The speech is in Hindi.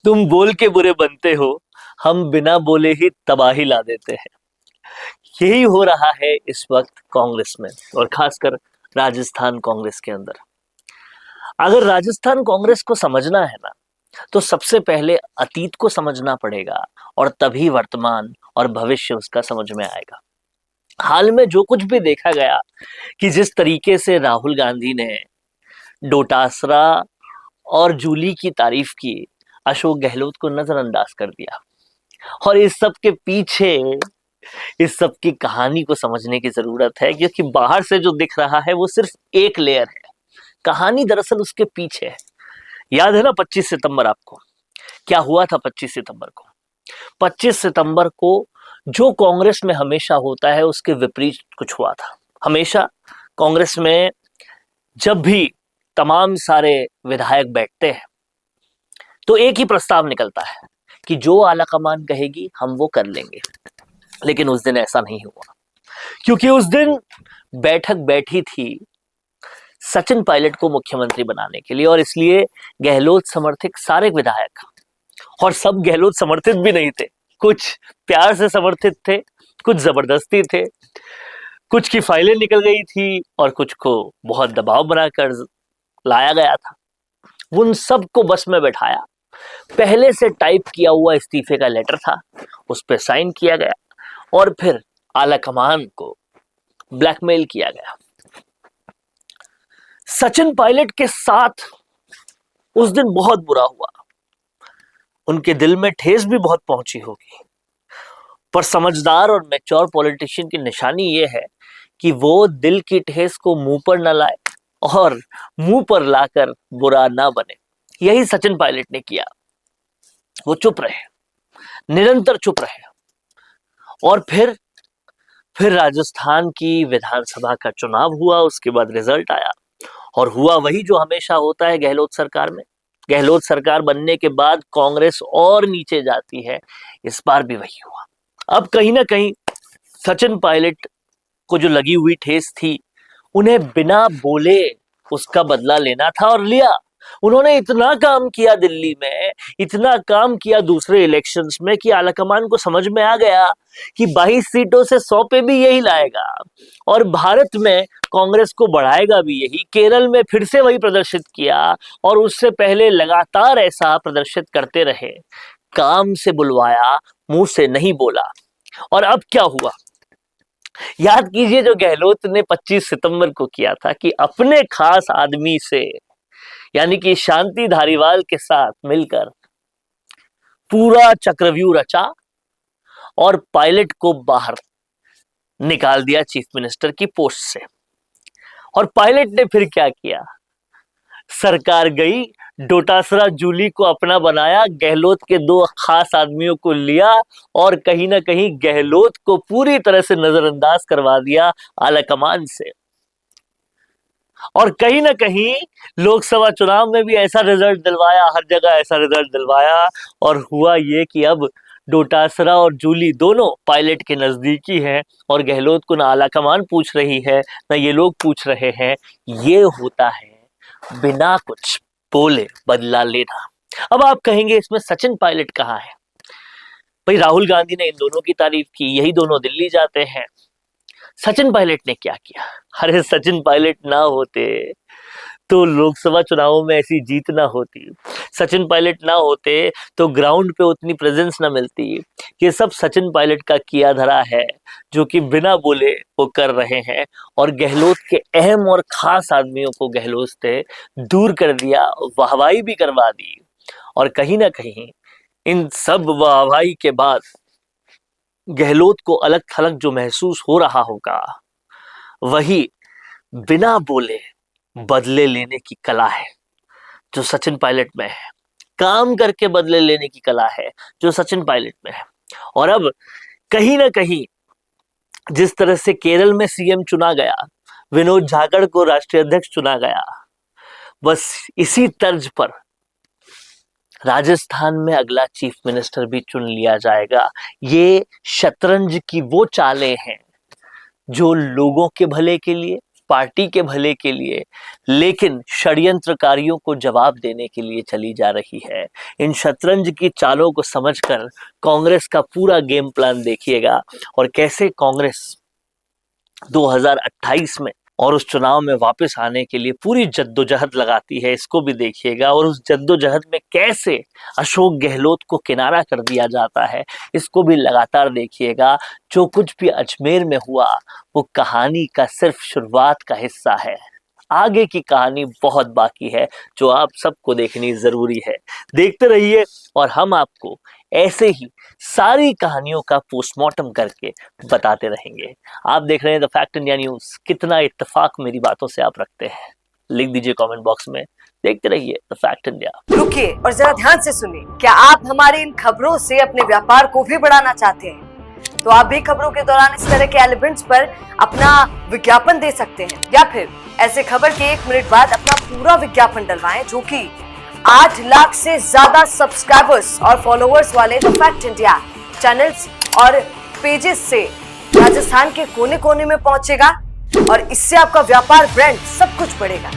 तुम बोल के बुरे बनते हो, हम बिना बोले ही तबाही ला देते हैं। यही हो रहा है इस वक्त कांग्रेस में, और खासकर राजस्थान कांग्रेस के अंदर। अगर राजस्थान कांग्रेस को समझना है ना, तो सबसे पहले अतीत को समझना पड़ेगा, और तभी वर्तमान और भविष्य उसका समझ में आएगा। हाल में जो कुछ भी देखा गया कि जिस तरीके से राहुल गांधी ने डोटासरा और जूली की तारीफ की, अशोक गहलोत को नजरअंदाज कर दिया। और इस सब की कहानी को समझने की जरूरत है, क्योंकि बाहर से जो दिख रहा है वो सिर्फ एक लेयर है, कहानी दरअसल उसके पीछे है। याद है ना 25 सितंबर आपको? क्या हुआ था 25 सितंबर को? 25 सितंबर को जो कांग्रेस में हमेशा होता है उसके विपरीत कुछ हुआ था। हमेशा कांग्रेस में जब भी तमाम सारे विधायक बैठते हैं तो एक ही प्रस्ताव निकलता है कि जो आलाकमान कहेगी हम वो कर लेंगे। लेकिन उस दिन ऐसा नहीं हुआ, क्योंकि उस दिन बैठक बैठी थी सचिन पायलट को मुख्यमंत्री बनाने के लिए, और इसलिए गहलोत समर्थित सारे विधायक, और सब गहलोत समर्थित भी नहीं थे, कुछ प्यार से समर्थित थे, कुछ जबरदस्ती थे, कुछ की फाइलें निकल गई थी और कुछ को बहुत दबाव बनाकर लाया गया था। उन सब को बस में बैठाया, पहले से टाइप किया हुआ इस्तीफे का लेटर था, उस पर साइन किया गया, और फिर आला कमान को ब्लैकमेल किया गया। सचिन पायलट के साथ उस दिन बहुत बुरा हुआ, उनके दिल में ठेस भी बहुत पहुंची होगी। पर समझदार और मैच्योर पॉलिटिशियन की निशानी यह है कि वो दिल की ठेस को मुंह पर न लाए और मुंह पर लाकर बुरा ना बने। यही सचिन पायलट ने किया। वो चुप रहे, निरंतर चुप रहे, और फिर राजस्थान की विधानसभा का चुनाव हुआ, उसके बाद रिजल्ट आया, और हुआ वही जो हमेशा होता है गहलोत सरकार में। गहलोत सरकार बनने के बाद कांग्रेस और नीचे जाती है, इस बार भी वही हुआ। अब कहीं ना कहीं सचिन पायलट को जो लगी हुई ठेस थी, उन्हें बिना बोले उसका बदला लेना था, और लिया। उन्होंने इतना काम किया दिल्ली में, इतना काम किया दूसरे इलेक्शंस में, कि आलाकमान को समझ में आ गया कि 22 सीटों से 100 पे भी यही लाएगा, और भारत में कांग्रेस को बढ़ाएगा भी यही। केरल में फिर से वही प्रदर्शित किया, और उससे पहले लगातार ऐसा प्रदर्शित करते रहे। काम से बुलवाया, मुंह से नहीं बोला। और अब क्या हुआ? याद कीजिए जो गहलोत ने 25 सितंबर को किया था, कि अपने खास आदमी से, यानी कि शांति धारीवाल के साथ मिलकर पूरा चक्रव्यूह रचा और पायलट को बाहर निकाल दिया चीफ मिनिस्टर की पोस्ट से। और पायलट ने फिर क्या किया? सरकार गई, डोटासरा जूली को अपना बनाया, गहलोत के दो खास आदमियों को लिया, और कहीं ना कहीं गहलोत को पूरी तरह से नजरअंदाज करवा दिया आलाकमान से। और कहीं ना कहीं लोकसभा चुनाव में भी ऐसा रिजल्ट दिलवाया, हर जगह ऐसा रिजल्ट दिलवाया। और हुआ ये कि अब डोटासरा और जूली दोनों पायलट के नजदीकी हैं, और गहलोत को ना आलाकमान पूछ रही है, ना ये लोग पूछ रहे हैं। ये होता है बिना कुछ बोले बदला लेना। अब आप कहेंगे इसमें सचिन पायलट कहाँ है? भाई राहुल गांधी ने इन दोनों की तारीफ की, यही दोनों दिल्ली जाते हैं। सचिन पायलट ने क्या किया? अरे सचिन पायलट ना होते तो लोकसभा चुनावों में ऐसी जीत ना होती, सचिन पायलट ना होते तो ग्राउंड पे उतनी प्रेजेंस ना मिलती। ये सब सचिन पायलट का किया धरा है, जो कि बिना बोले वो कर रहे हैं। और गहलोत के अहम और खास आदमियों को गहलोत से दूर कर दिया, वाहवाही भी करवा दी। और कहीं ना कहीं इन सब वाहवाही के बाद गहलोत को अलग थलग जो महसूस हो रहा होगा, वही बिना बोले बदले लेने की कला है जो सचिन पायलट में है। काम करके बदले लेने की कला है जो सचिन पायलट में है। और अब कहीं ना कहीं जिस तरह से केरल में सीएम चुना गया, विनोद झाकड़ को राष्ट्रीय अध्यक्ष चुना गया, बस इसी तर्ज पर राजस्थान में अगला चीफ मिनिस्टर भी चुन लिया जाएगा। ये शतरंज की वो चालें हैं जो लोगों के भले के लिए, पार्टी के भले के लिए, लेकिन षड्यंत्रकारियों को जवाब देने के लिए चली जा रही है। इन शतरंज की चालों को समझकर कांग्रेस का पूरा गेम प्लान देखिएगा और कैसे कांग्रेस 2028 में और उस चुनाव में वापस आने के लिए पूरी जद्दोजहद लगाती है, इसको भी देखिएगा। और उस जद्दोजहद में कैसे अशोक गहलोत को किनारा कर दिया जाता है, इसको भी लगातार देखिएगा। जो कुछ भी अजमेर में हुआ वो कहानी का सिर्फ शुरुआत का हिस्सा है, आगे की कहानी बहुत बाकी है जो आप सबको देखनी जरूरी है। देखते रहिए और हम आपको ऐसे ही सारी कहानियों का पोस्टमार्टम करके बताते रहेंगे। आप देख रहे हैं द फैक्ट इंडिया न्यूज। कितना इत्तेफाक मेरी बातों से आप रखते हैं, लिख दीजिए कमेंट बॉक्स में। देखते रहिए द फैक्ट इंडिया। रुकिए और जरा ध्यान से सुनिए। क्या आप हमारे इन खबरों से अपने व्यापार को भी बढ़ाना चाहते हैं? तो आप भी खबरों के दौरान इस तरह के एलिमेंट्स पर अपना विज्ञापन दे सकते हैं, या फिर ऐसे खबर के 1 मिनट बाद अपना पूरा विज्ञापन डलवाएं, जो कि 8 लाख से ज्यादा सब्सक्राइबर्स और फॉलोअर्स वाले द फैक्ट इंडिया चैनल्स और पेजेस से राजस्थान के कोने कोने में पहुंचेगा और इससे आपका व्यापार, ब्रांड सब कुछ बढ़ेगा।